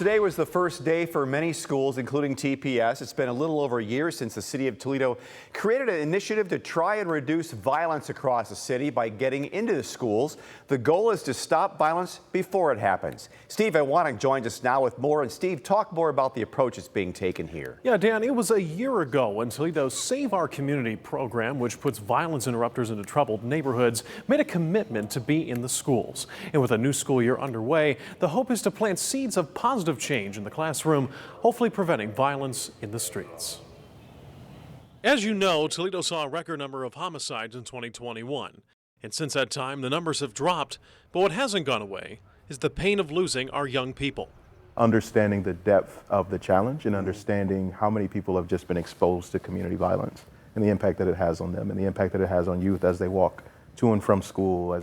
Today was the first day for many schools, including TPS. It's been a little over a year since the city of Toledo created an initiative to try and reduce violence across the city by getting into the schools. The goal is to stop violence before it happens. Steve Iwanek joins us now with more. And Steve, talk more about the approach that's being taken here. Yeah, Dan, it was a year ago when Toledo's Save Our Community program, which puts violence interrupters into troubled neighborhoods, made a commitment to be in the schools. And with a new school year underway, the hope is to plant seeds of positive change in the classroom, hopefully preventing violence in the streets. As you know, Toledo saw a record number of homicides in 2021. And since that time, the numbers have dropped. But what hasn't gone away is the pain of losing our young people. Understanding the depth of the challenge and understanding how many people have just been exposed to community violence and the impact that it has on them and the impact that it has on youth as they walk to and from school.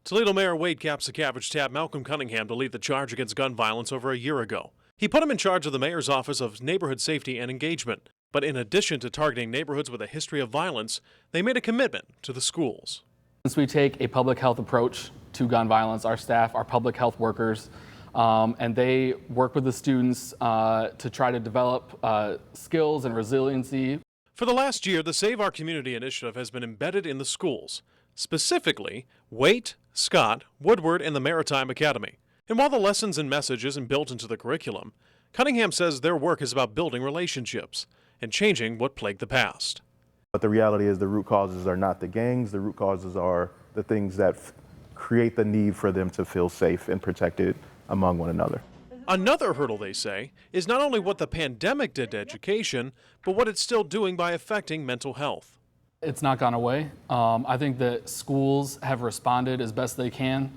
Toledo Mayor Wade Capsicavage tapped Malcolm Cunningham to lead the charge against gun violence over a year ago. He put him in charge of the mayor's office of neighborhood safety and engagement. But in addition to targeting neighborhoods with a history of violence, they made a commitment to the schools. Since we take a public health approach to gun violence, our staff are public health workers, and they work with the students to try to develop skills and resiliency. For the last year, the Save Our Community initiative has been embedded in the schools, specifically Waite, Scott, Woodward, and the Maritime Academy. And while the lessons and message isn't built into the curriculum, Cunningham says their work is about building relationships and changing what plagued the past. But the reality is the root causes are not the gangs. The root causes are the things that create the need for them to feel safe and protected among one another. Another hurdle, they say, is not only what the pandemic did to education, but what it's still doing by affecting mental health. It's not gone away. I think that schools have responded as best they can.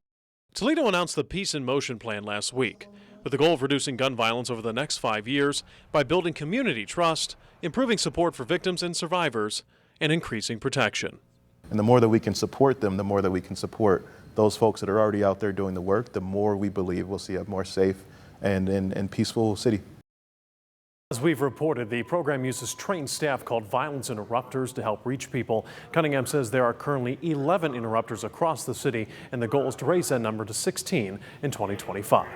Toledo announced the Peace in Motion plan last week, with the goal of reducing gun violence over the next 5 years by building community trust, improving support for victims and survivors, and increasing protection. And the more that we can support them, the more that we can support those folks that are already out there doing the work, the more we believe we'll see a more safe and peaceful city. As we've reported, the program uses trained staff called violence interrupters to help reach people. Cunningham says there are currently 11 interrupters across the city, and the goal is to raise that number to 16 in 2025.